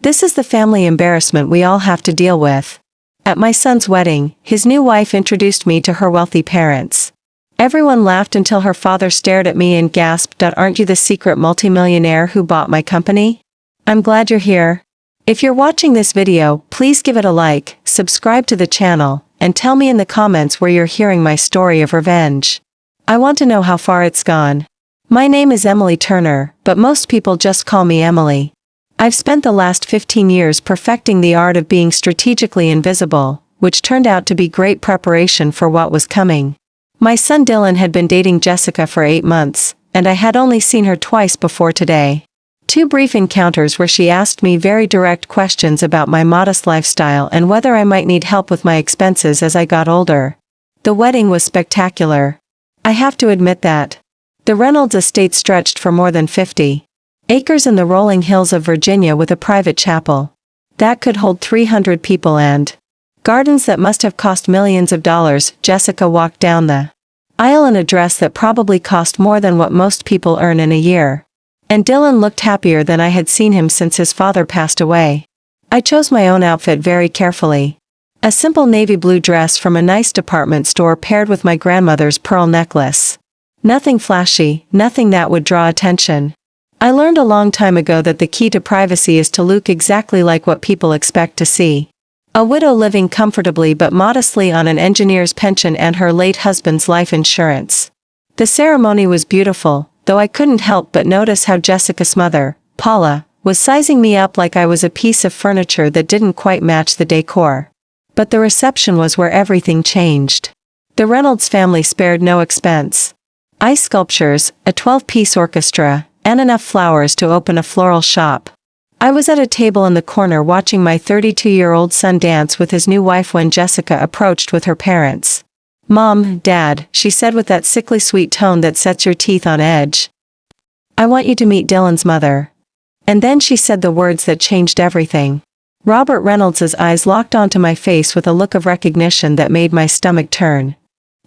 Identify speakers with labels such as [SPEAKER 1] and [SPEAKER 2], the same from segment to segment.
[SPEAKER 1] This is the family embarrassment we all have to deal with. At my son's wedding, his new wife introduced me to her wealthy parents. Everyone laughed until her father stared at me and gasped, "Aren't you the secret multimillionaire who bought my company?" I'm glad you're here. If you're watching this video, please give it a like, subscribe to the channel, and tell me in the comments where you're hearing my story of revenge. I want to know how far it's gone. My name is Emily Turner, but most people just call me Emily. I've spent the last 15 years perfecting the art of being strategically invisible, which turned out to be great preparation for what was coming. My son Dylan had been dating Jessica for 8 months, and I had only seen her twice before today. 2 brief encounters where she asked me very direct questions about my modest lifestyle and whether I might need help with my expenses as I got older. The wedding was spectacular. I have to admit that. The Reynolds estate stretched for more than 50 acres in the rolling hills of Virginia with a private chapel that could hold 300 people and gardens that must have cost millions of dollars. Jessica walked down the aisle in a dress that probably cost more than what most people earn in a year. And Dylan looked happier than I had seen him since his father passed away. I chose my own outfit very carefully. A simple navy blue dress from a nice department store paired with my grandmother's pearl necklace. Nothing flashy, nothing that would draw attention. I learned a long time ago that the key to privacy is to look exactly like what people expect to see. A widow living comfortably but modestly on an engineer's pension and her late husband's life insurance. The ceremony was beautiful, though I couldn't help but notice how Jessica's mother, Paula, was sizing me up like I was a piece of furniture that didn't quite match the decor. But the reception was where everything changed. The Reynolds family spared no expense. Ice sculptures, a 12-piece orchestra, and enough flowers to open a floral shop. I was at a table in the corner watching my 32-year-old son dance with his new wife when Jessica approached with her parents. "Mom, Dad," she said with that sickly sweet tone that sets your teeth on edge. "I want you to meet Dylan's mother." And then she said the words that changed everything. Robert Reynolds' eyes locked onto my face with a look of recognition that made my stomach turn.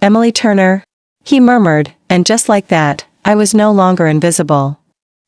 [SPEAKER 1] "Emily Turner?" he murmured, and just like that, I was no longer invisible.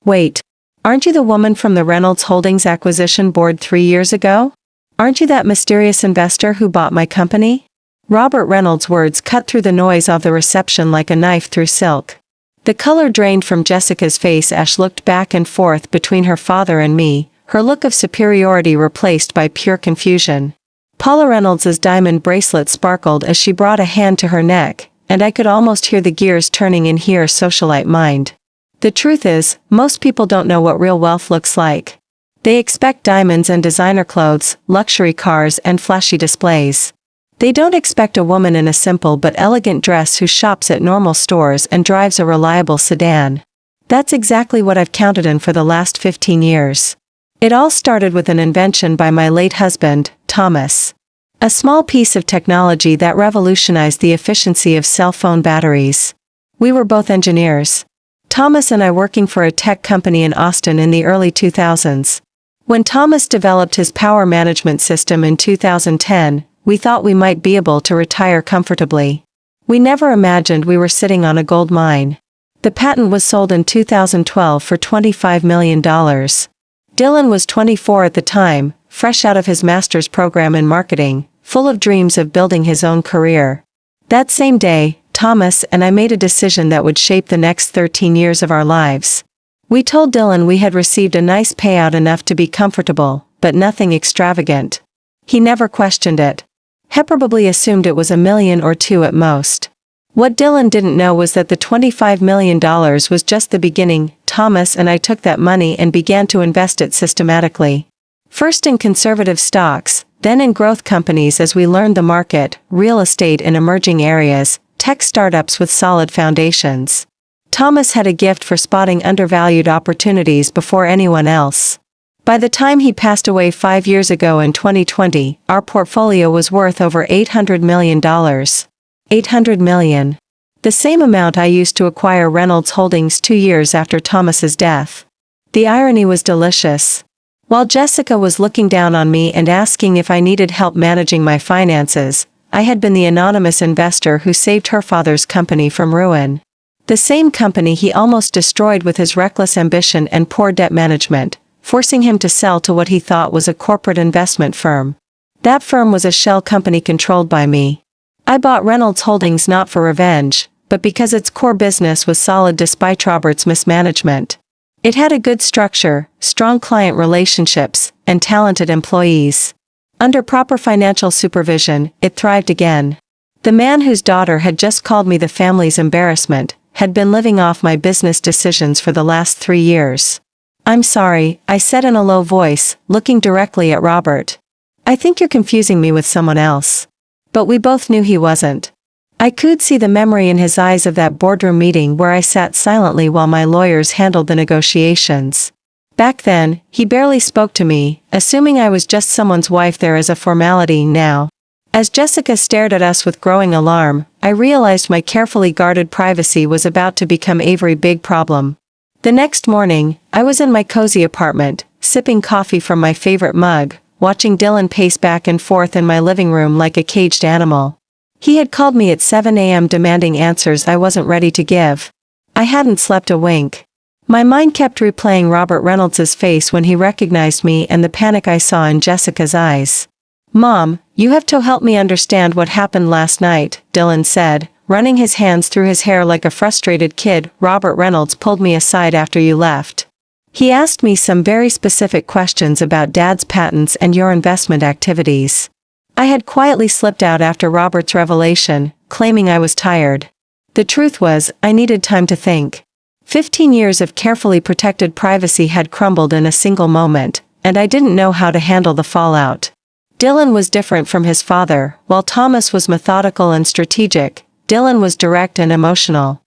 [SPEAKER 1] "Wait. Aren't you the woman from the Reynolds Holdings acquisition board 3 years ago? Aren't you that mysterious investor who bought my company?" Robert Reynolds' words cut through the noise of the reception like a knife through silk. The color drained from Jessica's face as she looked back and forth between her father and me, her look of superiority replaced by pure confusion. Paula Reynolds' diamond bracelet sparkled as she brought a hand to her neck, and I could almost hear the gears turning in her socialite mind. The truth is, most people don't know what real wealth looks like. They expect diamonds and designer clothes, luxury cars and flashy displays. They don't expect a woman in a simple but elegant dress who shops at normal stores and drives a reliable sedan. That's exactly what I've counted on for the last 15 years. It all started with an invention by my late husband, Thomas. A small piece of technology that revolutionized the efficiency of cell phone batteries. We were both engineers. Thomas and I working for a tech company in Austin in the early 2000s. When Thomas developed his power management system in 2010, we thought we might be able to retire comfortably. We never imagined we were sitting on a gold mine. The patent was sold in 2012 for $25 million. Dylan was 24 at the time, fresh out of his master's program in marketing, full of dreams of building his own career. That same day, Thomas and I made a decision that would shape the next 13 years of our lives. We told Dylan we had received a nice payout enough to be comfortable, but nothing extravagant. He never questioned it. He probably assumed it was $1 million or $2 million at most. What Dylan didn't know was that the $25 million was just the beginning. Thomas and I took that money and began to invest it systematically. First in conservative stocks, then in growth companies as we learned the market, real estate in emerging areas, tech startups with solid foundations. Thomas had a gift for spotting undervalued opportunities before anyone else. By the time he passed away 5 years ago in 2020, our portfolio was worth over $800 million. $800 million. The same amount I used to acquire Reynolds Holdings 2 years after Thomas's death. The irony was delicious. While Jessica was looking down on me and asking if I needed help managing my finances, I had been the anonymous investor who saved her father's company from ruin. The same company he almost destroyed with his reckless ambition and poor debt management, forcing him to sell to what he thought was a corporate investment firm. That firm was a shell company controlled by me. I bought Reynolds Holdings not for revenge, but because its core business was solid despite Robert's mismanagement. It had a good structure, strong client relationships, and talented employees. Under proper financial supervision, it thrived again. The man whose daughter had just called me the family's embarrassment had been living off my business decisions for the last 3 years. "I'm sorry," I said in a low voice, looking directly at Robert. "I think you're confusing me with someone else." But we both knew he wasn't. I could see the memory in his eyes of that boardroom meeting where I sat silently while my lawyers handled the negotiations. Back then, he barely spoke to me, assuming I was just someone's wife there as a formality. Now, as Jessica stared at us with growing alarm, I realized my carefully guarded privacy was about to become a very big problem. The next morning, I was in my cozy apartment, sipping coffee from my favorite mug, watching Dylan pace back and forth in my living room like a caged animal. He had called me at 7 a.m. demanding answers I wasn't ready to give. I hadn't slept a wink. My mind kept replaying Robert Reynolds's face when he recognized me and the panic I saw in Jessica's eyes. "Mom, you have to help me understand what happened last night," Dylan said, running his hands through his hair like a frustrated kid. "Robert Reynolds pulled me aside after you left. He asked me some very specific questions about Dad's patents and your investment activities." I had quietly slipped out after Robert's revelation, claiming I was tired. The truth was, I needed time to think. 15 years of carefully protected privacy had crumbled in a single moment, and I didn't know how to handle the fallout. Dylan was different from his father. While Thomas was methodical and strategic, Dylan was direct and emotional.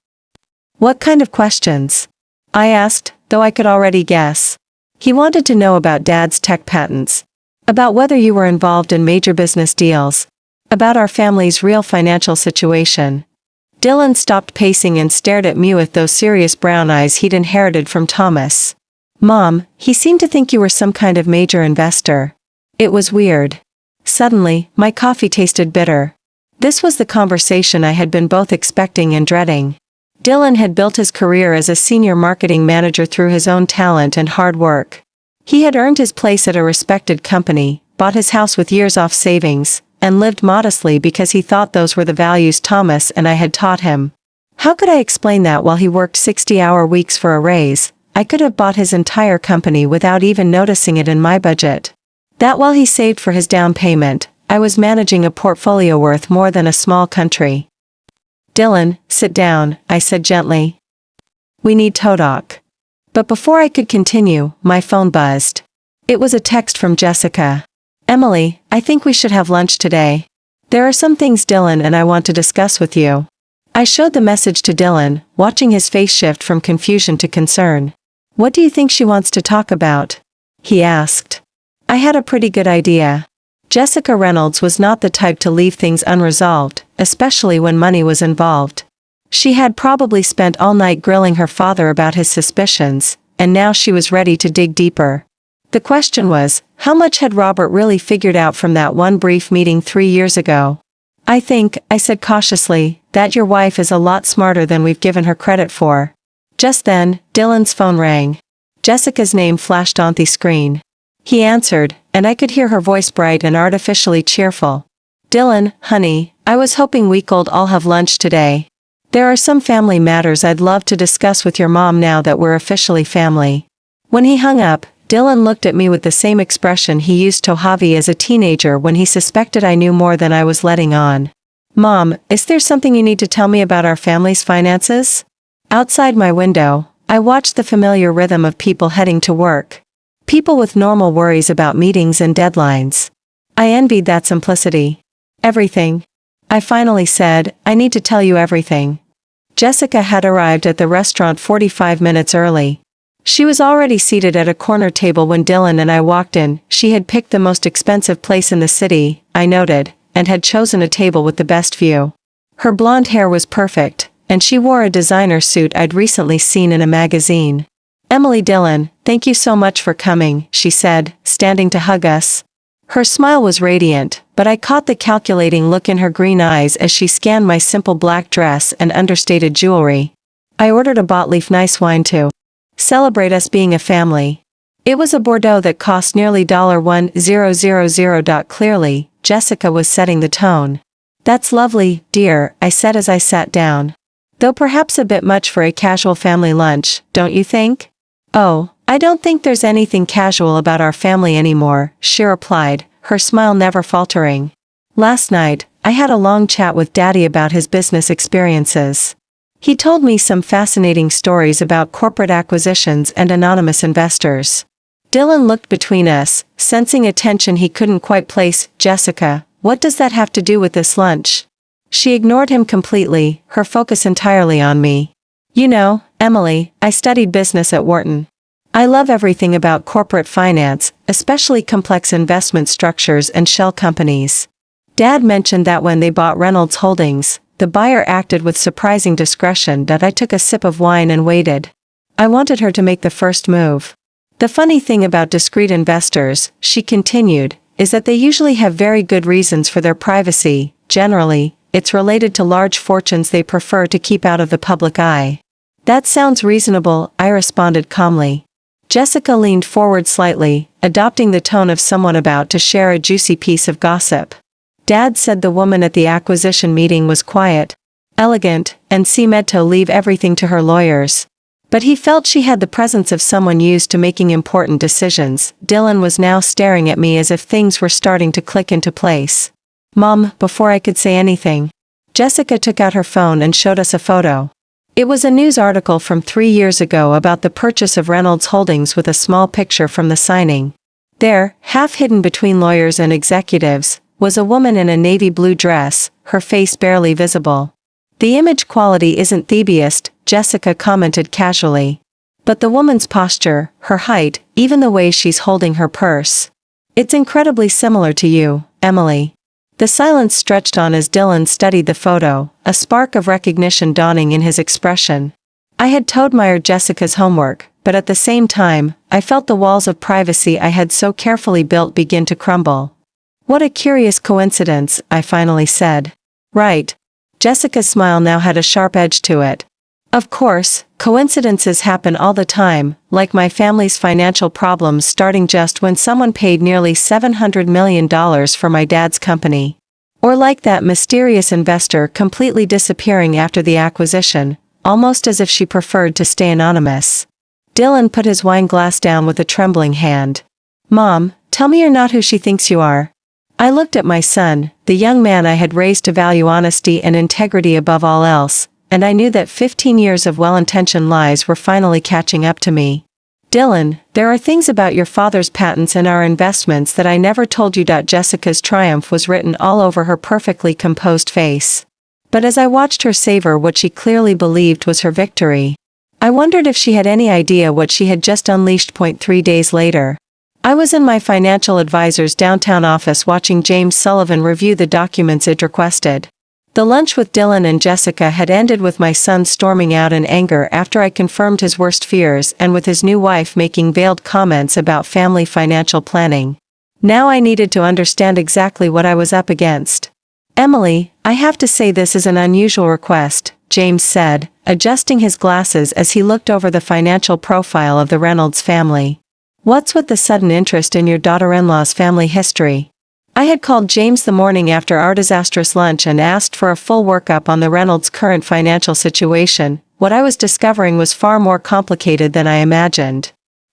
[SPEAKER 1] "What kind of questions?" I asked, though I could already guess. He wanted to know about Dad's tech patents. About whether you were involved in major business deals. About our family's real financial situation. Dylan stopped pacing and stared at me with those serious brown eyes he'd inherited from Thomas. "Mom, he seemed to think you were some kind of major investor." It was weird. Suddenly, my coffee tasted bitter. This was the conversation I had been both expecting and dreading. Dylan had built his career as a senior marketing manager through his own talent and hard work. He had earned his place at a respected company, bought his house with years off savings, and lived modestly because he thought those were the values Thomas and I had taught him. How could I explain that while he worked 60-hour weeks for a raise, I could have bought his entire company without even noticing it in my budget? That while he saved for his down payment, I was managing a portfolio worth more than a small country. "Dylan, sit down," I said gently. "We need to talk." But before I could continue, my phone buzzed. It was a text from Jessica. "Emily, I think we should have lunch today. There are some things Dylan and I want to discuss with you." I showed the message to Dylan, watching his face shift from confusion to concern. "What do you think she wants to talk about?" he asked. I had a pretty good idea. Jessica Reynolds was not the type to leave things unresolved, especially when money was involved. She had probably spent all night grilling her father about his suspicions, and now she was ready to dig deeper. The question was, how much had Robert really figured out from that one brief meeting 3 years ago? "I think," I said cautiously, "that your wife is a lot smarter than we've given her credit for." Just then, Dylan's phone rang. Jessica's name flashed on the screen. He answered, and I could hear her voice bright and artificially cheerful. "Dylan, honey, I was hoping we could all have lunch today. There are some family matters I'd love to discuss with your mom now that we're officially family." When he hung up, Dylan looked at me with the same expression he used to Javi as a teenager when he suspected I knew more than I was letting on. "Mom, is there something you need to tell me about our family's finances?" Outside my window, I watched the familiar rhythm of people heading to work. People with normal worries about meetings and deadlines. I envied that simplicity. "Everything," I finally said, "I need to tell you everything." Jessica had arrived at the restaurant 45 minutes early. She was already seated at a corner table when Dylan and I walked in. She had picked the most expensive place in the city, I noted, and had chosen a table with the best view. Her blonde hair was perfect, and she wore a designer suit I'd recently seen in a magazine. "Emily, Dylan, thank you so much for coming," she said, standing to hug us. Her smile was radiant, but I caught the calculating look in her green eyes as she scanned my simple black dress and understated jewelry. I ordered a bought leaf nice wine to celebrate us being a family. It was a Bordeaux that cost nearly $1,000. Clearly, Jessica was setting the tone. "That's lovely, dear," I said as I sat down. "Though perhaps a bit much for a casual family lunch, don't you think?" "Oh, I don't think there's anything casual about our family anymore," she replied, her smile never faltering. "Last night, I had a long chat with Daddy about his business experiences. He told me some fascinating stories about corporate acquisitions and anonymous investors." Dylan looked between us, sensing a tension he couldn't quite place. "Jessica, what does that have to do with this lunch?" She ignored him completely, her focus entirely on me. "You know, Emily, I studied business at Wharton. I love everything about corporate finance, especially complex investment structures and shell companies. Dad mentioned that when they bought Reynolds Holdings, the buyer acted with surprising discretion. That I took a sip of wine and waited. I wanted her to make the first move. The funny thing about discreet investors," she continued, "is that they usually have very good reasons for their privacy. Generally, it's related to large fortunes they prefer to keep out of the public eye." "That sounds reasonable," I responded calmly. Jessica leaned forward slightly, adopting the tone of someone about to share a juicy piece of gossip. "Dad said the woman at the acquisition meeting was quiet, elegant, and seemed to leave everything to her lawyers. But he felt she had the presence of someone used to making important decisions." Dylan was now staring at me as if things were starting to click into place. "Mom," before I could say anything, Jessica took out her phone and showed us a photo. It was a news article from 3 years ago about the purchase of Reynolds Holdings with a small picture from the signing. There, half hidden between lawyers and executives, was a woman in a navy blue dress, her face barely visible. "The image quality isn't the best," Jessica commented casually. "But the woman's posture, her height, even the way she's holding her purse. It's incredibly similar to you, Emily." The silence stretched on as Dylan studied the photo, a spark of recognition dawning in his expression. I had admired Jessica's homework, but at the same time, I felt the walls of privacy I had so carefully built begin to crumble. "What a curious coincidence," I finally said. "Right." Jessica's smile now had a sharp edge to it. "Of course, coincidences happen all the time, like my family's financial problems starting just when someone paid nearly $700 million for my dad's company. Or like that mysterious investor completely disappearing after the acquisition, almost as if she preferred to stay anonymous." Dylan put his wine glass down with a trembling hand. "Mom, tell me you're not who she thinks you are." I looked at my son, the young man I had raised to value honesty and integrity above all else, and I knew that 15 years of well-intentioned lies were finally catching up to me. "Dylan, there are things about your father's patents and our investments that I never told you." Jessica's triumph was written all over her perfectly composed face. But as I watched her savor what she clearly believed was her victory, I wondered if she had any idea what she had just unleashed. 3 days later, I was in my financial advisor's downtown office watching James Sullivan review the documents it requested. The lunch with Dylan and Jessica had ended with my son storming out in anger after I confirmed his worst fears and with his new wife making veiled comments about family financial planning. Now I needed to understand exactly what I was up against. "Emily, I have to say this is an unusual request," James said, adjusting his glasses as he looked over the financial profile of the Reynolds family. "What's with the sudden interest in your daughter-in-law's family history?" I had called James the morning after our disastrous lunch and asked for a full workup on the Reynolds' current financial situation. What I was discovering was far more complicated than I imagined.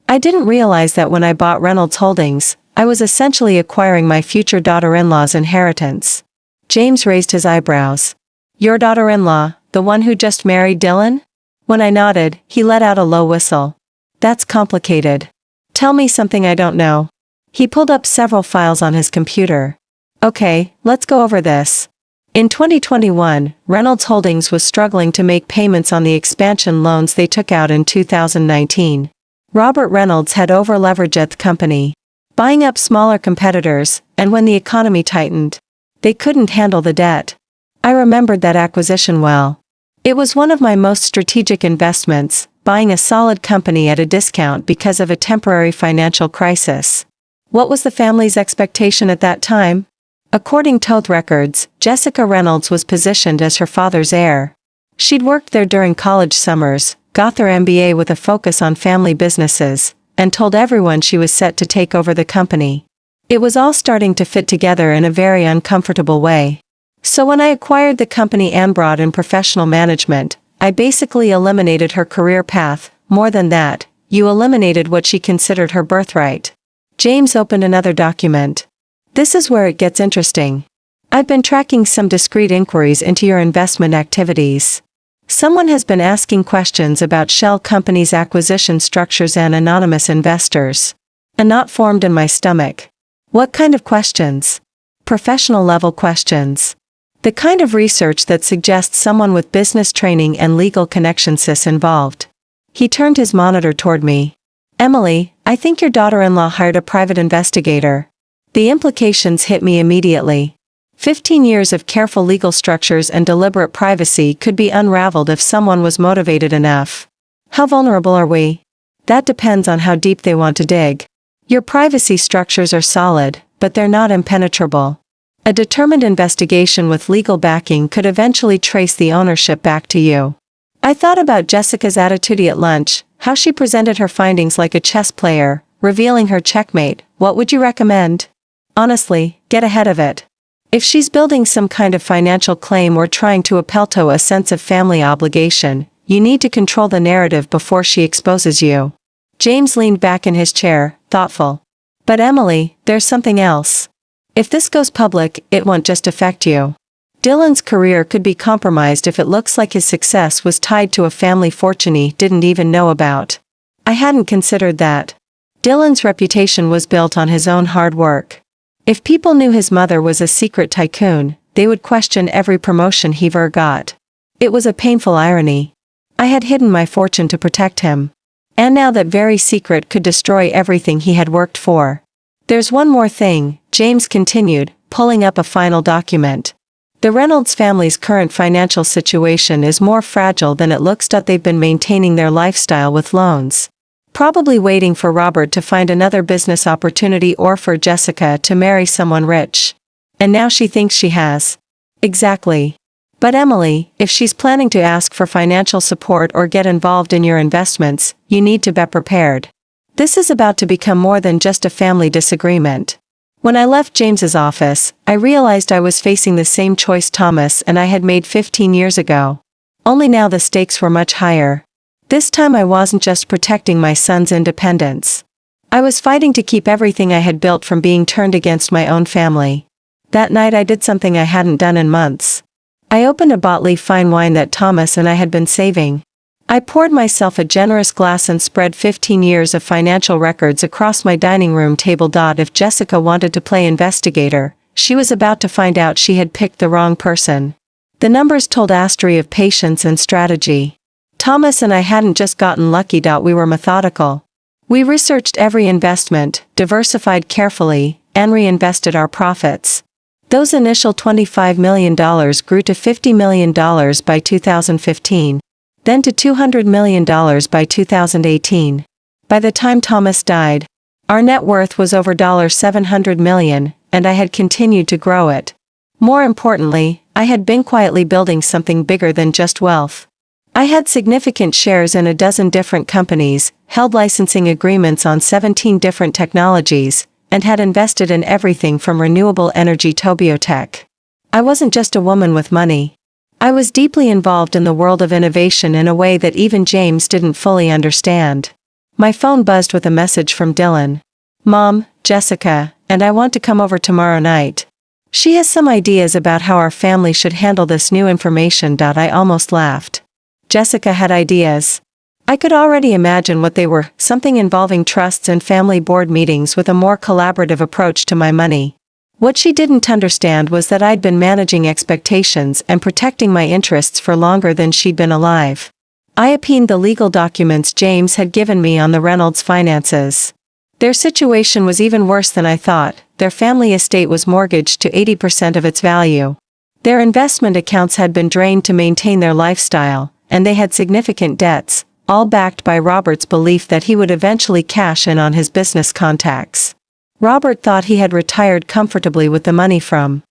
[SPEAKER 1] I didn't realize that when I bought Reynolds Holdings, I was essentially acquiring my future daughter-in-law's inheritance. James raised his eyebrows. "Your daughter-in-law, the one who just married Dylan?" When I nodded, he let out a low whistle. "That's complicated. Tell me something I don't know." He pulled up several files on his computer. "Okay, let's go over this." In 2021, Reynolds Holdings was struggling to make payments on the expansion loans they took out in 2019. Robert Reynolds had over-leveraged the company, buying up smaller competitors, and when the economy tightened, they couldn't handle the debt. I remembered that acquisition well. It was one of my most strategic investments, buying a solid company at a discount because of a temporary financial crisis. What was the family's expectation at that time? According to records, Jessica Reynolds was positioned as her father's heir. She'd worked there during college summers, got their MBA with a focus on family businesses, and told everyone she was set to take over the company. It was all starting to fit together in a very uncomfortable way. So when I acquired the company and brought in professional management, I basically eliminated her career path. More than that, you eliminated what she considered her birthright. James opened another document. This is where it gets interesting. I've been tracking some discreet inquiries into your investment activities. Someone has been asking questions about shell companies' acquisition structures and anonymous investors. A knot formed in my stomach. What kind of questions? Professional level questions. The kind of research that suggests someone with business training and legal connections is involved. He turned his monitor toward me. Emily, I think your daughter-in-law hired a private investigator. The implications hit me immediately. 15 years of careful legal structures and deliberate privacy could be unraveled if someone was motivated enough. How vulnerable are we? That depends on how deep they want to dig. Your privacy structures are solid, but they're not impenetrable. A determined investigation with legal backing could eventually trace the ownership back to you. I thought about Jessica's attitude at lunch, how she presented her findings like a chess player, revealing her checkmate. What would you recommend? Honestly, get ahead of it. If she's building some kind of financial claim or trying to appeal to a sense of family obligation, you need to control the narrative before she exposes you. James leaned back in his chair, thoughtful. But Emily, there's something else. If this goes public, it won't just affect you. Dylan's career could be compromised if it looks like his success was tied to a family fortune he didn't even know about. I hadn't considered that. Dylan's reputation was built on his own hard work. If people knew his mother was a secret tycoon, they would question every promotion he ever got. It was a painful irony. I had hidden my fortune to protect him. And now that very secret could destroy everything he had worked for. There's one more thing, James continued, pulling up a final document. The Reynolds family's current financial situation is more fragile than it looks. They've been maintaining their lifestyle with loans. Probably waiting for Robert to find another business opportunity or for Jessica to marry someone rich. And now she thinks she has. Exactly. But Emily, if she's planning to ask for financial support or get involved in your investments, you need to be prepared. This is about to become more than just a family disagreement. When I left James's office, I realized I was facing the same choice Thomas and I had made 15 years ago. Only now the stakes were much higher. This time I wasn't just protecting my son's independence. I was fighting to keep everything I had built from being turned against my own family. That night I did something I hadn't done in months. I opened a bottle of fine wine that Thomas and I had been saving. I poured myself a generous glass and spread 15 years of financial records across my dining room table. If Jessica wanted to play investigator, she was about to find out she had picked the wrong person. The numbers told a story of patience and strategy. Thomas and I hadn't just gotten lucky. We were methodical. We researched every investment, diversified carefully, and reinvested our profits. Those initial $25 million grew to $50 million by 2015. Then to $200 million by 2018. By the time Thomas died, our net worth was over $700 million, and I had continued to grow it. More importantly, I had been quietly building something bigger than just wealth. I had significant shares in a dozen different companies, held licensing agreements on 17 different technologies, and had invested in everything from renewable energy to biotech. I wasn't just a woman with money. I was deeply involved in the world of innovation in a way that even James didn't fully understand. My phone buzzed with a message from Dylan. Mom, Jessica, and I want to come over tomorrow night. She has some ideas about how our family should handle this new information. I almost laughed. Jessica had ideas. I could already imagine what they were, something involving trusts and family board meetings with a more collaborative approach to my money. What she didn't understand was that I'd been managing expectations and protecting my interests for longer than she'd been alive. I obtained the legal documents James had given me on the Reynolds finances. Their situation was even worse than I thought. Their family estate was mortgaged to 80% of its value. Their investment accounts had been drained to maintain their lifestyle, and they had significant debts, all backed by Robert's belief that he would eventually cash in on his business contacts. Robert thought he had retired comfortably with the money from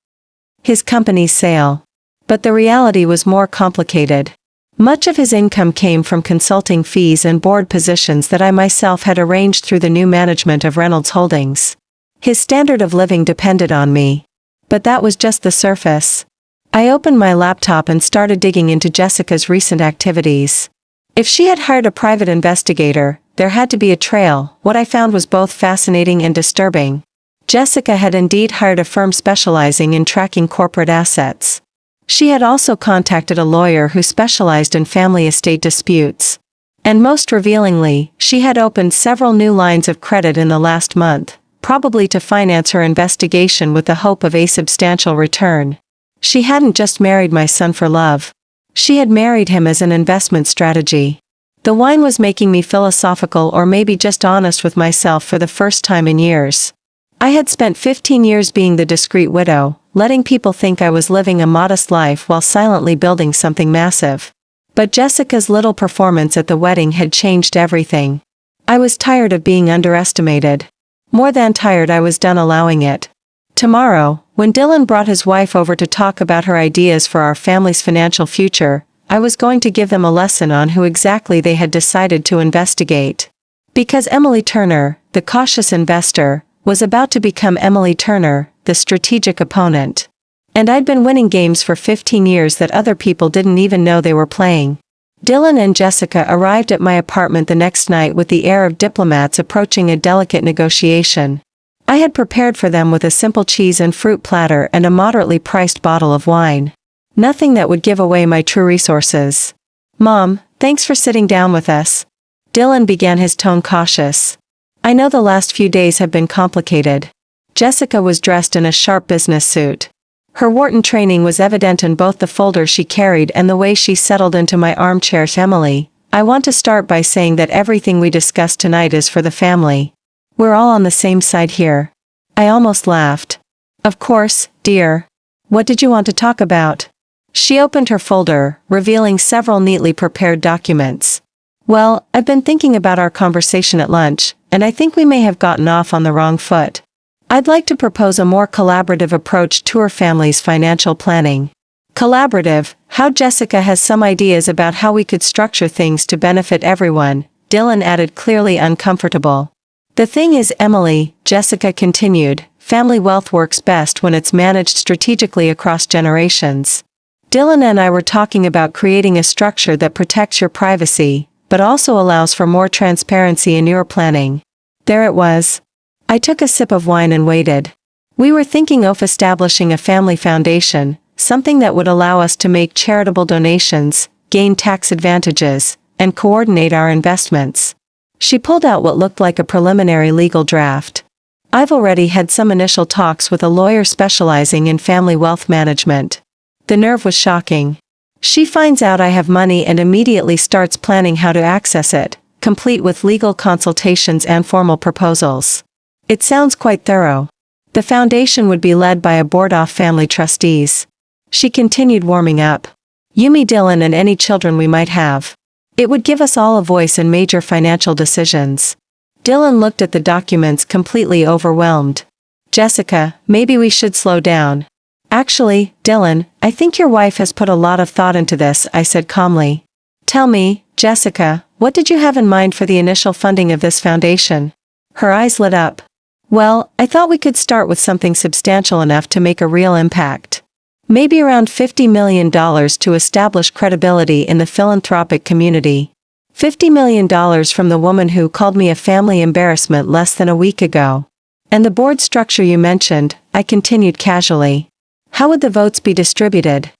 [SPEAKER 1] his company's sale. But the reality was more complicated. Much of his income came from consulting fees and board positions that I myself had arranged through the new management of Reynolds Holdings. His standard of living depended on me. But that was just the surface. I opened my laptop and started digging into Jessica's recent activities. If she had hired a private investigator, there had to be a trail. What I found was both fascinating and disturbing. Jessica had indeed hired a firm specializing in tracking corporate assets. She had also contacted a lawyer who specialized in family estate disputes. And most revealingly, she had opened several new lines of credit in the last month, probably to finance her investigation with the hope of a substantial return. She hadn't just married my son for love. She had married him as an investment strategy. The wine was making me philosophical, or maybe just honest with myself for the first time in years. I had spent 15 years being the discreet widow, letting people think I was living a modest life while silently building something massive. But Jessica's little performance at the wedding had changed everything. I was tired of being underestimated. More than tired, I was done allowing it. Tomorrow, when Dylan brought his wife over to talk about her ideas for our family's financial future, I was going to give them a lesson on who exactly they had decided to investigate. Because Emily Turner, the cautious investor, was about to become Emily Turner, the strategic opponent. And I'd been winning games for 15 years that other people didn't even know they were playing. Dylan and Jessica arrived at my apartment the next night with the air of diplomats approaching a delicate negotiation. I had prepared for them with a simple cheese and fruit platter and a moderately priced bottle of wine. Nothing that would give away my true resources. "Mom, thanks for sitting down with us." Dylan began, his tone cautious. "I know the last few days have been complicated." Jessica was dressed in a sharp business suit. Her Wharton training was evident in both the folder she carried and the way she settled into my armchair. "Emily, I want to start by saying that everything we discuss tonight is for the family. We're all on the same side here." I almost laughed. "Of course, dear. What did you want to talk about?" She opened her folder, revealing several neatly prepared documents. "Well, I've been thinking about our conversation at lunch, and I think we may have gotten off on the wrong foot. I'd like to propose a more collaborative approach to our family's financial planning." "Collaborative? How?" "Jessica has some ideas about how we could structure things to benefit everyone," Dylan added, clearly uncomfortable. "The thing is, Emily," Jessica continued, "family wealth works best when it's managed strategically across generations. Dylan and I were talking about creating a structure that protects your privacy, but also allows for more transparency in your planning." There it was. I took a sip of wine and waited. We were thinking of establishing a family foundation, something that would allow us to make charitable donations, gain tax advantages, and coordinate our investments. She pulled out what looked like a preliminary legal draft. "I've already had some initial talks with a lawyer specializing in family wealth management." The nerve was shocking. She finds out I have money and immediately starts planning how to access it, complete with legal consultations and formal proposals. It sounds quite thorough. The foundation would be led by a board of family trustees. She continued, warming up. "You, me, Dylan, and any children we might have. It would give us all a voice in major financial decisions." Dylan looked at the documents, completely overwhelmed. "Jessica, maybe we should slow down." "Actually, Dylan, I think your wife has put a lot of thought into this," I said calmly. "Tell me, Jessica, what did you have in mind for the initial funding of this foundation?" Her eyes lit up. "Well, I thought we could start with something substantial enough to make a real impact. Maybe around $50 million to establish credibility in the philanthropic community. $50 million from the woman who called me a family embarrassment less than a week ago. And the board structure you mentioned," I continued casually. "How would the votes be distributed?"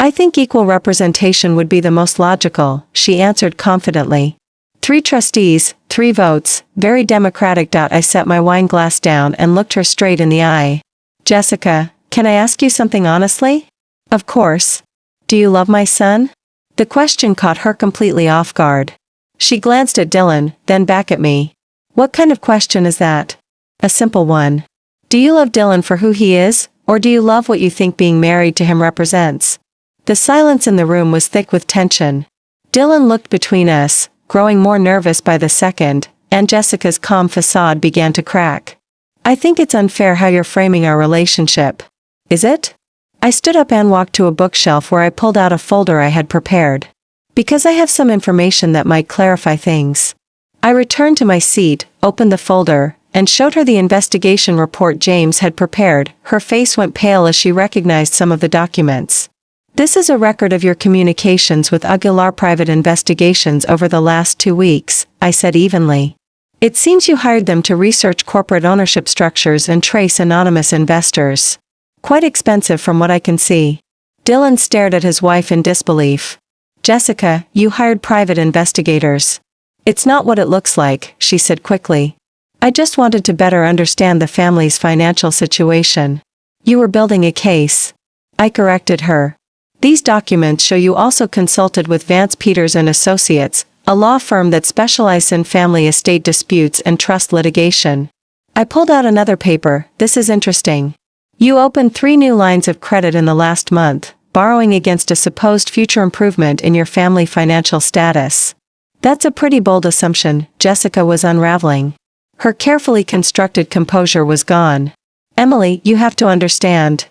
[SPEAKER 1] "I think equal representation would be the most logical," she answered confidently. 3 trustees, 3 votes, very democratic. I set my wine glass down and looked her straight in the eye. "Jessica, can I ask you something honestly?" "Of course. Do you love my son?" The question caught her completely off guard. She glanced at Dylan, then back at me. "What kind of question is that?" "A simple one. Do you love Dylan for who he is, or do you love what you think being married to him represents?" The silence in the room was thick with tension. Dylan looked between us, growing more nervous by the second, and Jessica's calm facade began to crack. "I think it's unfair how you're framing our relationship." "Is it?" I stood up and walked to a bookshelf where I pulled out a folder I had prepared. Because I have some information that might clarify things. I returned to my seat, opened the folder, and showed her the investigation report James had prepared. Her face went pale as she recognized some of the documents. This is a record of your communications with Aguilar Private Investigations over the last 2 weeks, I said evenly. It seems you hired them to research corporate ownership structures and trace anonymous investors. Quite expensive from what I can see. Dylan stared at his wife in disbelief. Jessica, you hired private investigators. It's not what it looks like, she said quickly. I just wanted to better understand the family's financial situation. You were building a case. I corrected her. These documents show you also consulted with Vance Peters and Associates, a law firm that specializes in family estate disputes and trust litigation. I pulled out another paper. This is interesting. You opened 3 new lines of credit in the last month, borrowing against a supposed future improvement in your family financial status. That's a pretty bold assumption, Jessica was unraveling. Her carefully constructed composure was gone. Emily, you have to understand.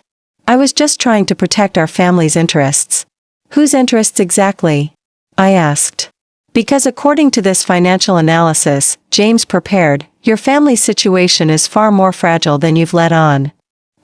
[SPEAKER 1] I was just trying to protect our family's interests. Whose interests exactly? I asked. Because according to this financial analysis, James prepared, your family's situation is far more fragile than you've let on.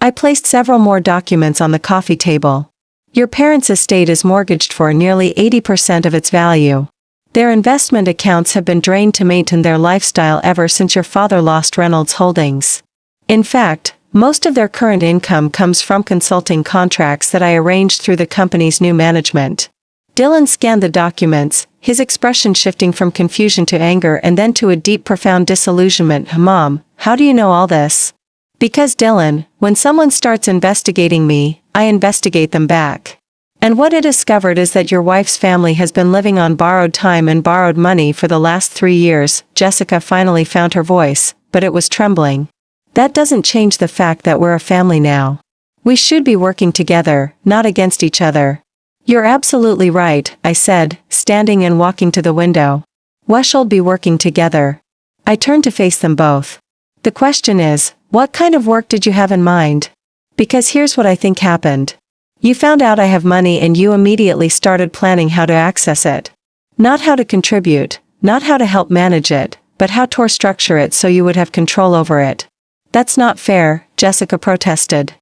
[SPEAKER 1] I placed several more documents on the coffee table. Your parents' estate is mortgaged for nearly 80% of its value. Their investment accounts have been drained to maintain their lifestyle ever since your father lost Reynolds Holdings. In fact, most of their current income comes from consulting contracts that I arranged through the company's new management. Dylan scanned the documents, his expression shifting from confusion to anger and then to a deep profound disillusionment. Mom, how do you know all this? Because Dylan, when someone starts investigating me, I investigate them back. And what I discovered is that your wife's family has been living on borrowed time and borrowed money for the last 3 years. Jessica finally found her voice, but it was trembling. That doesn't change the fact that we're a family now. We should be working together, not against each other. You're absolutely right, I said, standing and walking to the window. We should be working together. I turned to face them both. The question is, what kind of work did you have in mind? Because here's what I think happened. You found out I have money and you immediately started planning how to access it. Not how to contribute, not how to help manage it, but how to structure it so you would have control over it. That's not fair, Jessica protested.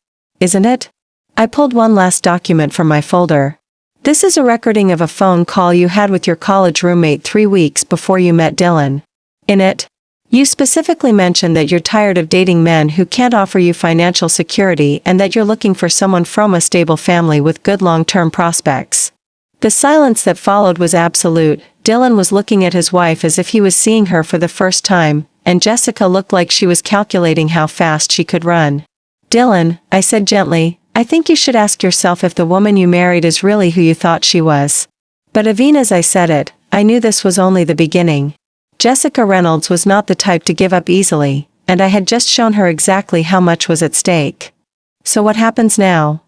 [SPEAKER 1] Isn't it? I pulled one last document from my folder. This is a recording of a phone call you had with your college roommate 3 weeks before you met Dylan. In it, you specifically mentioned that you're tired of dating men who can't offer you financial security and that you're looking for someone from a stable family with good long-term prospects. The silence that followed was absolute. Dylan was looking at his wife as if he was seeing her for the first time, and Jessica looked like she was calculating how fast she could run. Dylan, I said gently, I think you should ask yourself if the woman you married is really who you thought she was. But even as I said it, I knew this was only the beginning. Jessica Reynolds was not the type to give up easily, and I had just shown her exactly how much was at stake. So what happens now?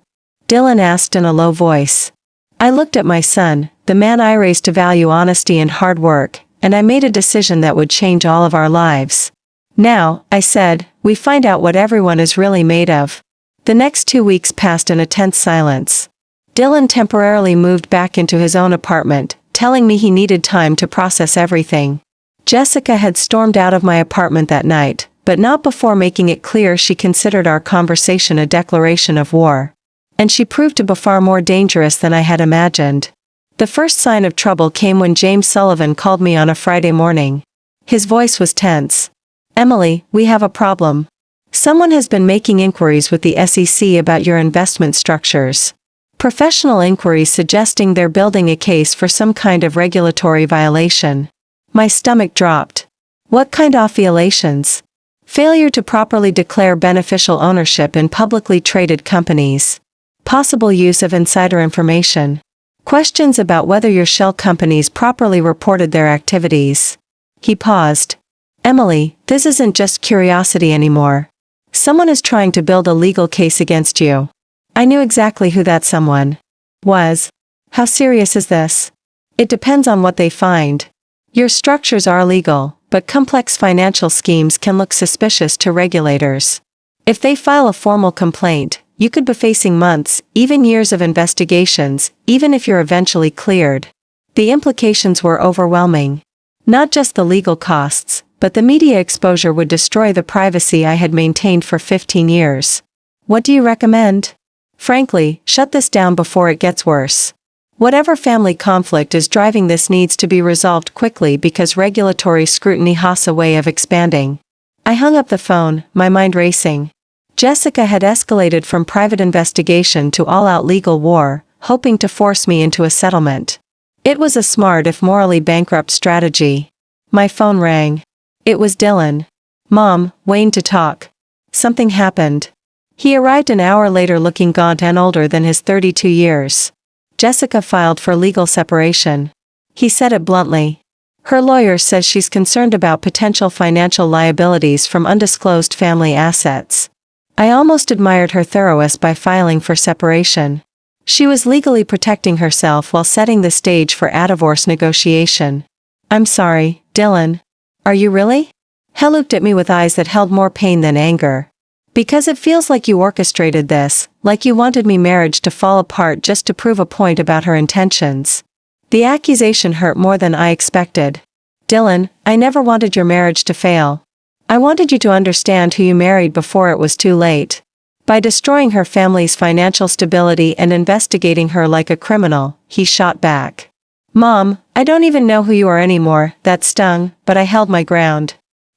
[SPEAKER 1] Dylan asked in a low voice. I looked at my son, the man I raised to value honesty and hard work, and I made a decision that would change all of our lives. Now, I said, we find out what everyone is really made of. The next 2 weeks passed in a tense silence. Dylan temporarily moved back into his own apartment, telling me he needed time to process everything. Jessica had stormed out of my apartment that night, but not before making it clear she considered our conversation a declaration of war. And she proved to be far more dangerous than I had imagined. The first sign of trouble came when James Sullivan called me on a Friday morning. His voice was tense. Emily, we have a problem. Someone has been making inquiries with the SEC about your investment structures. Professional inquiries suggesting they're building a case for some kind of regulatory violation. My stomach dropped. What kind of violations? Failure to properly declare beneficial ownership in publicly traded companies. Possible use of insider information. Questions about whether your shell companies properly reported their activities. He paused. Emily, this isn't just curiosity anymore. Someone is trying to build a legal case against you. I knew exactly who that someone was. How serious is this? It depends on what they find. Your structures are legal, but complex financial schemes can look suspicious to regulators. If they file a formal complaint, you could be facing months, even years of investigations, even if you're eventually cleared. The implications were overwhelming. Not just the legal costs, but the media exposure would destroy the privacy I had maintained for 15 years. What do you recommend? Frankly, shut this down before it gets worse. Whatever family conflict is driving this needs to be resolved quickly because regulatory scrutiny has a way of expanding. I hung up the phone, my mind racing. Jessica had escalated from private investigation to all-out legal war, hoping to force me into a settlement. It was a smart if morally bankrupt strategy. My phone rang. It was Dylan. Mom, Wayne to talk. Something happened. He arrived an hour later looking gaunt and older than his 32 years. Jessica filed for legal separation. He said it bluntly. Her lawyer says she's concerned about potential financial liabilities from undisclosed family assets. I almost admired her thoroughness by filing for separation. She was legally protecting herself while setting the stage for a divorce negotiation. I'm sorry, Dylan. Are you really? He looked at me with eyes that held more pain than anger. Because it feels like you orchestrated this, like you wanted me marriage to fall apart just to prove a point about her intentions. The accusation hurt more than I expected. Dylan, I never wanted your marriage to fail. I wanted you to understand who you married before it was too late. By destroying her family's financial stability and investigating her like a criminal, he shot back. Mom, I don't even know who you are anymore. That stung, but I held my ground.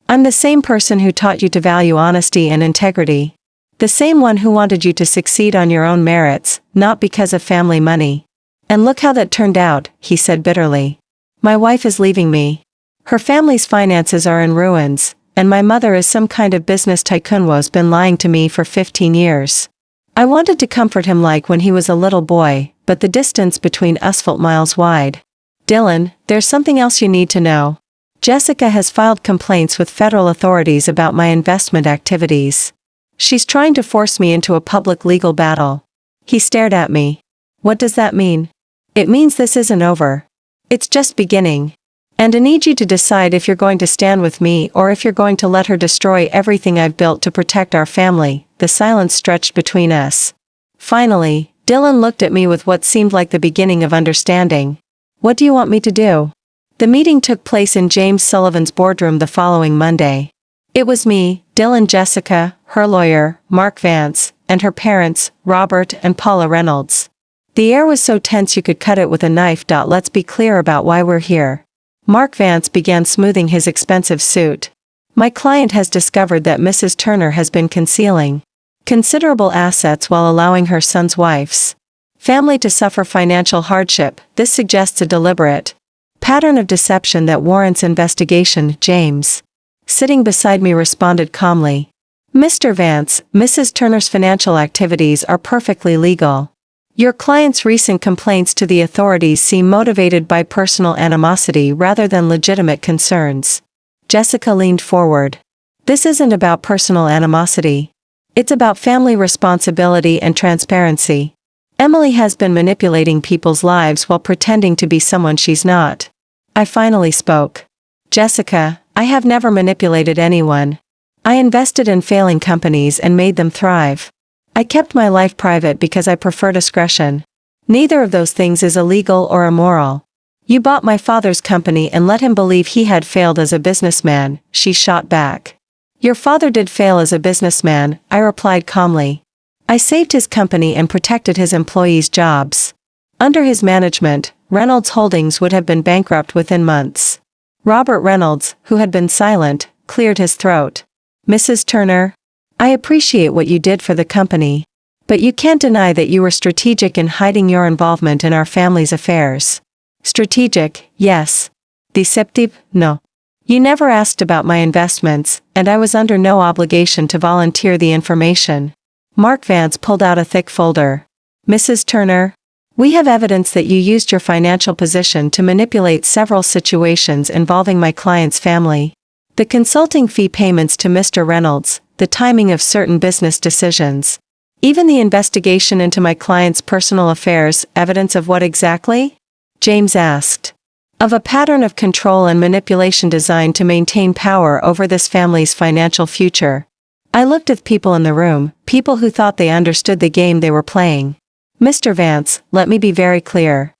[SPEAKER 1] I'm the same person who taught you to value honesty and integrity. The same one who wanted you to succeed on your own merits, not because of family money. And look how that turned out, he said bitterly. My wife is leaving me. Her family's finances are in ruins, and my mother is some kind of business tycoon who's been lying to me for 15 years. I wanted to comfort him like when he was a little boy, but the distance between us felt miles wide. Dylan, there's something else you need to know. Jessica has filed complaints with federal authorities about my investment activities. She's trying to force me into a public legal battle. He stared at me. What does that mean? It means this isn't over. It's just beginning. And I need you to decide if you're going to stand with me or if you're going to let her destroy everything I've built to protect our family. The silence stretched between us. Finally, Dylan looked at me with what seemed like the beginning of understanding. What do you want me to do? The meeting took place in James Sullivan's boardroom the following Monday. It was me, Dylan, Jessica, her lawyer, Mark Vance, and her parents, Robert and Paula Reynolds. The air was so tense you could cut it with a knife. Let's be clear about why we're here. Mark Vance began smoothing his expensive suit. My client has discovered that Mrs. Turner has been concealing considerable assets while allowing her son's wife's family to suffer financial hardship. This suggests a deliberate pattern of deception that warrants investigation. James, sitting beside me, responded calmly. Mr. Vance, Mrs. Turner's financial activities are perfectly legal. Your client's recent complaints to the authorities seem motivated by personal animosity rather than legitimate concerns. Jessica leaned forward. This isn't about personal animosity. It's about family responsibility and transparency. Emily has been manipulating people's lives while pretending to be someone she's not. I finally spoke. Jessica, I have never manipulated anyone. I invested in failing companies and made them thrive. I kept my life private because I prefer discretion. Neither of those things is illegal or immoral. You bought my father's company and let him believe he had failed as a businessman, she shot back. Your father did fail as a businessman, I replied calmly. I saved his company and protected his employees' jobs. Under his management, Reynolds Holdings would have been bankrupt within months. Robert Reynolds, who had been silent, cleared his throat. Mrs. Turner, I appreciate what you did for the company. But you can't deny that you were strategic in hiding your involvement in our family's affairs. Strategic, yes. Deceptive, no. You never asked about my investments, and I was under no obligation to volunteer the information. Mark Vance pulled out a thick folder. Mrs. Turner, we have evidence that you used your financial position to manipulate several situations involving my client's family. The consulting fee payments to Mr. Reynolds, the timing of certain business decisions. Even the investigation into my client's personal affairs. Evidence of what exactly? James asked. Of a pattern of control and manipulation designed to maintain power over this family's financial future. I looked at people in the room, people who thought they understood the game they were playing. Mr. Vance, let me be very clear.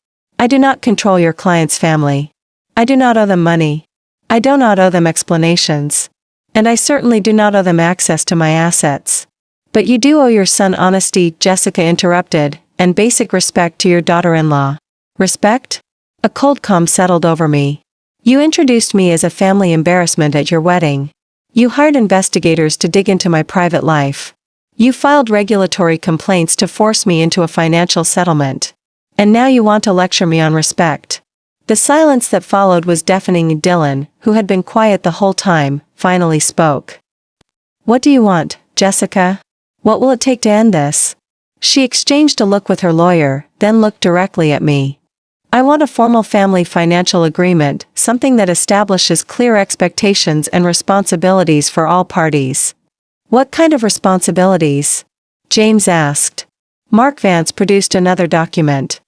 [SPEAKER 1] I do not control your client's family. I do not owe them money. I do not owe them explanations. And I certainly do not owe them access to my assets. But you do owe your son honesty, Jessica interrupted, and basic respect to your daughter-in-law. Respect? A cold calm settled over me. You introduced me as a family embarrassment at your wedding. You hired investigators to dig into my private life. You filed regulatory complaints to force me into a financial settlement. And now you want to lecture me on respect. The silence that followed was deafening. Dylan, who had been quiet the whole time, finally spoke. What do you want, Jessica? What will it take to end this? She exchanged a look with her lawyer, then looked directly at me. I want a formal family financial agreement, something that establishes clear expectations and responsibilities for all parties. What kind of responsibilities? James asked. Mark Vance produced another document.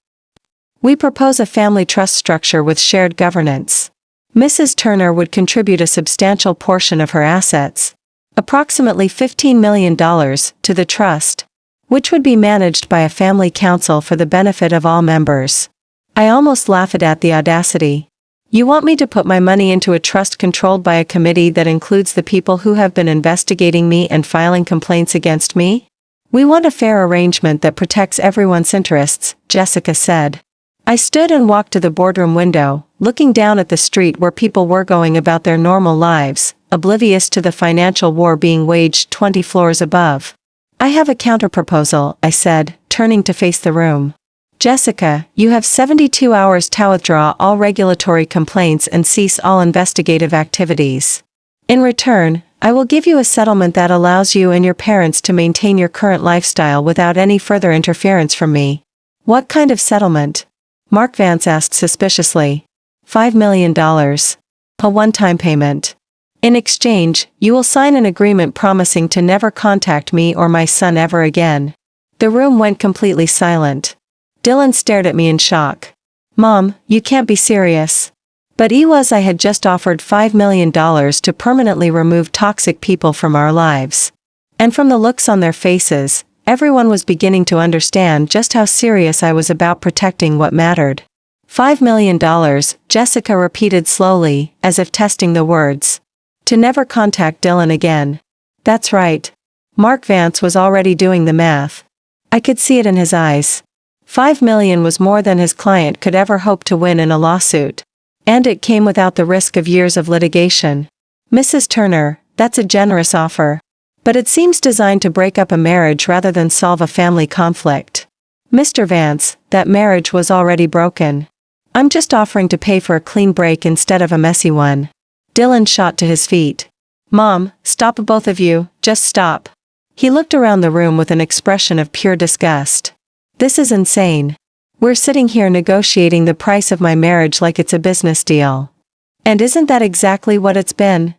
[SPEAKER 1] We propose a family trust structure with shared governance. Mrs. Turner would contribute a substantial portion of her assets, approximately $15 million, to the trust, which would be managed by a family council for the benefit of all members. I almost laughed at the audacity. You want me to put my money into a trust controlled by a committee that includes the people who have been investigating me and filing complaints against me? We want a fair arrangement that protects everyone's interests, Jessica said. I stood and walked to the boardroom window, looking down at the street where people were going about their normal lives, oblivious to the financial war being waged 20 floors above. I have a counterproposal, I said, turning to face the room. Jessica, you have 72 hours to withdraw all regulatory complaints and cease all investigative activities. In return, I will give you a settlement that allows you and your parents to maintain your current lifestyle without any further interference from me. What kind of settlement? Mark Vance asked suspiciously. $5 million. A one-time payment. In exchange, you will sign an agreement promising to never contact me or my son ever again. The room went completely silent. Dylan stared at me in shock. Mom, you can't be serious. But I had just offered $5 million to permanently remove toxic people from our lives. And from the looks on their faces, everyone was beginning to understand just how serious I was about protecting what mattered. $5 million, Jessica repeated slowly, as if testing the words. To never contact Dylan again. That's right. Mark Vance was already doing the math. I could see it in his eyes. $5 million was more than his client could ever hope to win in a lawsuit. And it came without the risk of years of litigation. Mrs. Turner, that's a generous offer. But it seems designed to break up a marriage rather than solve a family conflict. Mr. Vance, that marriage was already broken. I'm just offering to pay for a clean break instead of a messy one. Dylan shot to his feet. Mom, stop both of you, just stop. He looked around the room with an expression of pure disgust. This is insane. We're sitting here negotiating the price of my marriage like it's a business deal. And isn't that exactly what it's been?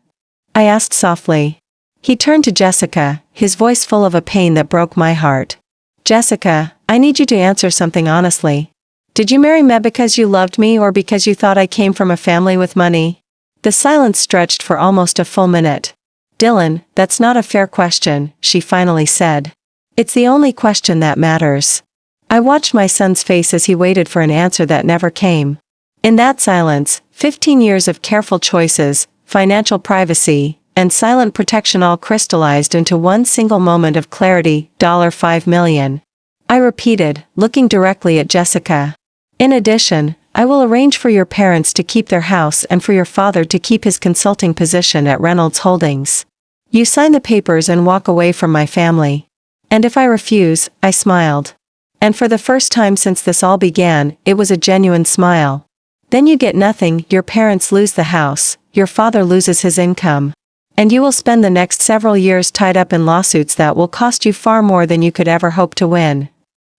[SPEAKER 1] I asked softly. He turned to Jessica, his voice full of a pain that broke my heart. Jessica, I need you to answer something honestly. Did you marry me because you loved me or because you thought I came from a family with money? The silence stretched for almost a full minute. Dylan, that's not a fair question, she finally said. It's the only question that matters. I watched my son's face as he waited for an answer that never came. In that silence, 15 years of careful choices, financial privacy, and silent protection all crystallized into one single moment of clarity, $5 million. I repeated, looking directly at Jessica. In addition, I will arrange for your parents to keep their house and for your father to keep his consulting position at Reynolds Holdings. You sign the papers and walk away from my family. And if I refuse, I smiled. And for the first time since this all began, it was a genuine smile. Then you get nothing, your parents lose the house, your father loses his income. And you will spend the next several years tied up in lawsuits that will cost you far more than you could ever hope to win.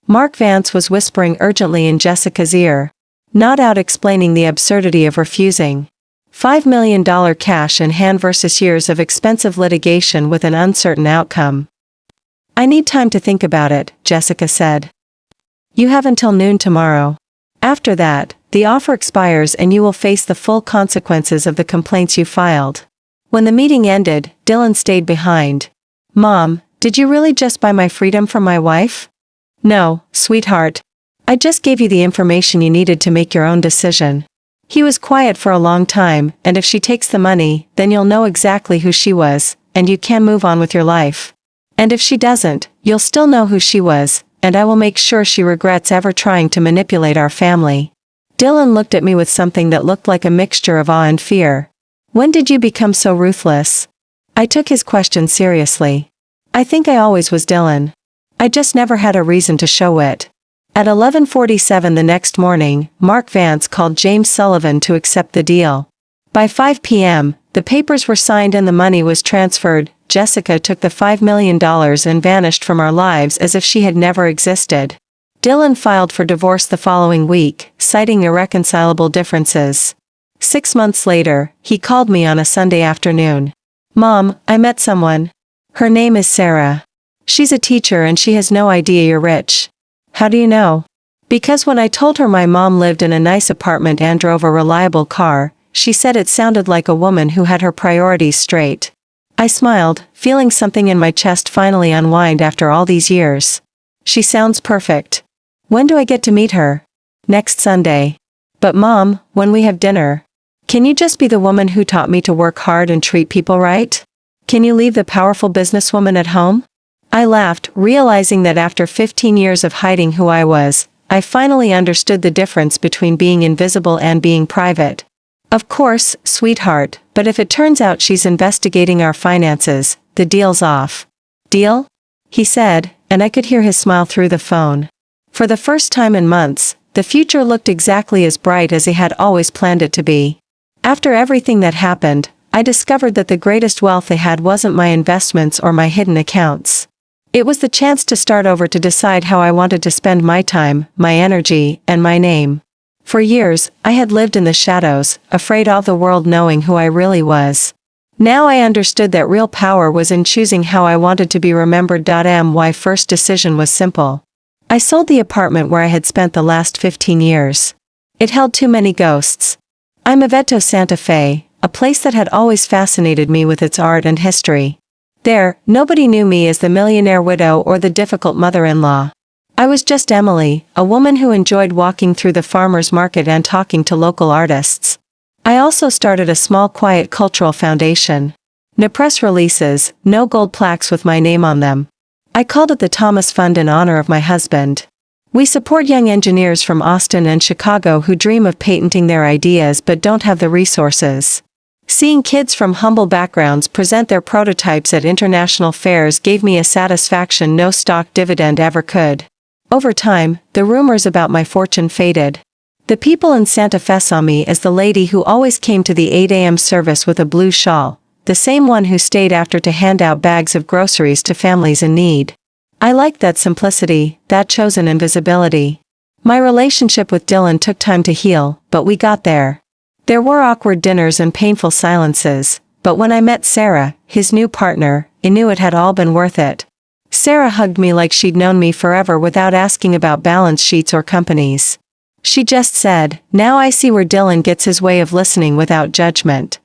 [SPEAKER 1] Mark Vance was whispering urgently in Jessica's ear, not out explaining the absurdity of refusing. $5 million cash in hand versus years of expensive litigation with an uncertain outcome. I need time to think about it, Jessica said. You have until noon tomorrow. After that, the offer expires and you will face the full consequences of the complaints you filed. When the meeting ended, Dylan stayed behind. Mom, did you really just buy my freedom from my wife? No, sweetheart. I just gave you the information you needed to make your own decision. He was quiet for a long time, and if she takes the money, then you'll know exactly who she was, and you can move on with your life. And if she doesn't, you'll still know who she was, and I will make sure she regrets ever trying to manipulate our family. Dylan looked at me with something that looked like a mixture of awe and fear. When did you become so ruthless? I took his question seriously. I think I always was, Dylan. I just never had a reason to show it. At 11:47 the next morning, Mark Vance called James Sullivan to accept the deal. By 5 p.m., the papers were signed and the money was transferred. Jessica took the $5 million and vanished from our lives as if she had never existed. Dylan filed for divorce the following week, citing irreconcilable differences. 6 months later, he called me on a Sunday afternoon. Mom, I met someone. Her name is Sarah. She's a teacher and she has no idea you're rich. How do you know? Because when I told her my mom lived in a nice apartment and drove a reliable car, she said it sounded like a woman who had her priorities straight. I smiled, feeling something in my chest finally unwind after all these years. She sounds perfect. When do I get to meet her? Next Sunday. But Mom, when we have dinner, can you just be the woman who taught me to work hard and treat people right? Can you leave the powerful businesswoman at home? I laughed, realizing that after 15 years of hiding who I was, I finally understood the difference between being invisible and being private. Of course, sweetheart, but if it turns out she's investigating our finances, the deal's off. Deal? He said, and I could hear his smile through the phone. For the first time in months, the future looked exactly as bright as he had always planned it to be. After everything that happened, I discovered that the greatest wealth they had wasn't my investments or my hidden accounts. It was the chance to start over, to decide how I wanted to spend my time, my energy, and my name. For years, I had lived in the shadows, afraid of the world knowing who I really was. Now I understood that real power was in choosing how I wanted to be remembered. My first decision was simple. I sold the apartment where I had spent the last 15 years. It held too many ghosts. I moved to Santa Fe, a place that had always fascinated me with its art and history. There, nobody knew me as the millionaire widow or the difficult mother-in-law. I was just Emily, a woman who enjoyed walking through the farmer's market and talking to local artists. I also started a small quiet cultural foundation. No press releases, no gold plaques with my name on them. I called it the Thomas Fund in honor of my husband. We support young engineers from Austin and Chicago who dream of patenting their ideas but don't have the resources. Seeing kids from humble backgrounds present their prototypes at international fairs gave me a satisfaction no stock dividend ever could. Over time, the rumors about my fortune faded. The people in Santa Fe saw me as the lady who always came to the 8 a.m. service with a blue shawl, the same one who stayed after to hand out bags of groceries to families in need. I liked that simplicity, that chosen invisibility. My relationship with Dylan took time to heal, but we got there. There were awkward dinners and painful silences, but when I met Sarah, his new partner, I knew it had all been worth it. Sarah hugged me like she'd known me forever without asking about balance sheets or companies. She just said, "Now I see where Dylan gets his way of listening without judgment."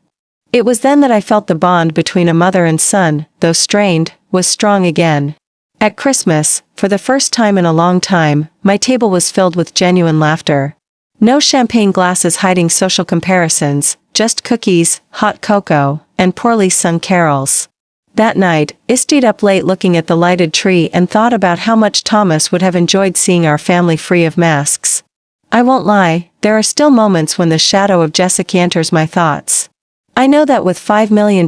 [SPEAKER 1] It was then that I felt the bond between a mother and son, though strained, was strong again. At Christmas, for the first time in a long time, my table was filled with genuine laughter. No champagne glasses hiding social comparisons, just cookies, hot cocoa, and poorly sung carols. That night, I stayed up late looking at the lighted tree and thought about how much Thomas would have enjoyed seeing our family free of masks. I won't lie, there are still moments when the shadow of Jessica enters my thoughts. I know that with $5 million,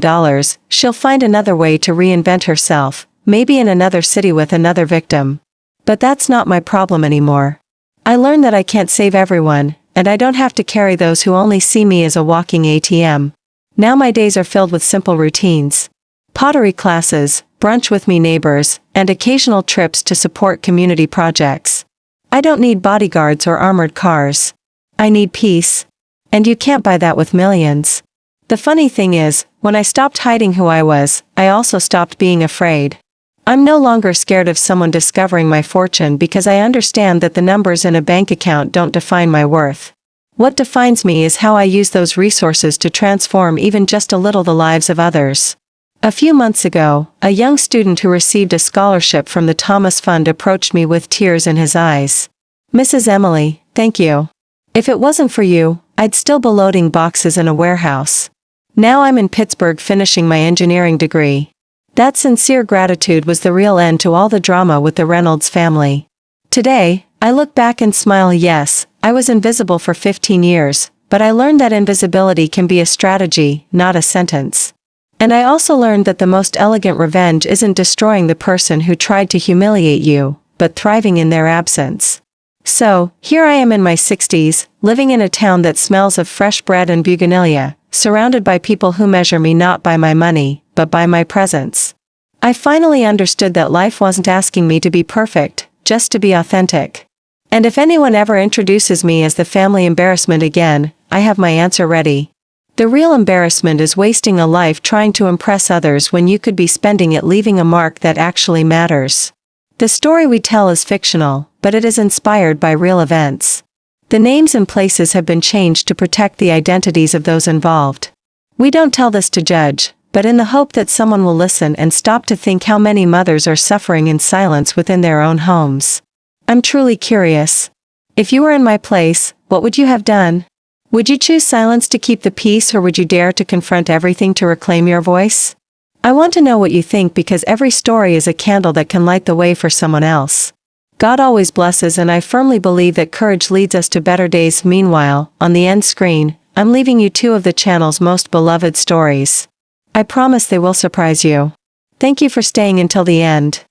[SPEAKER 1] she'll find another way to reinvent herself, maybe in another city with another victim. But that's not my problem anymore. I learned that I can't save everyone, and I don't have to carry those who only see me as a walking ATM. Now my days are filled with simple routines. Pottery classes, brunch with me neighbors, and occasional trips to support community projects. I don't need bodyguards or armored cars. I need peace. And you can't buy that with millions. The funny thing is, when I stopped hiding who I was, I also stopped being afraid. I'm no longer scared of someone discovering my fortune because I understand that the numbers in a bank account don't define my worth. What defines me is how I use those resources to transform even just a little the lives of others. A few months ago, a young student who received a scholarship from the Thomas Fund approached me with tears in his eyes. Mrs. Emily, thank you. If it wasn't for you, I'd still be loading boxes in a warehouse. Now I'm in Pittsburgh finishing my engineering degree. That sincere gratitude was the real end to all the drama with the Reynolds family. Today, I look back and smile. Yes, I was invisible for 15 years, but I learned that invisibility can be a strategy, not a sentence. And I also learned that the most elegant revenge isn't destroying the person who tried to humiliate you, but thriving in their absence. So, here I am in my 60s, living in a town that smells of fresh bread and bougainvillea, surrounded by people who measure me not by my money, but by my presence. I finally understood that life wasn't asking me to be perfect, just to be authentic. And if anyone ever introduces me as the family embarrassment again, I have my answer ready. The real embarrassment is wasting a life trying to impress others when you could be spending it leaving a mark that actually matters. The story we tell is fictional, but it is inspired by real events. The names and places have been changed to protect the identities of those involved. We don't tell this to judge, but in the hope that someone will listen and stop to think how many mothers are suffering in silence within their own homes. I'm truly curious. If you were in my place, what would you have done? Would you choose silence to keep the peace, or would you dare to confront everything to reclaim your voice? I want to know what you think, because every story is a candle that can light the way for someone else. God always blesses, and I firmly believe that courage leads us to better days. Meanwhile, on the end screen, I'm leaving you two of the channel's most beloved stories. I promise they will surprise you. Thank you for staying until the end.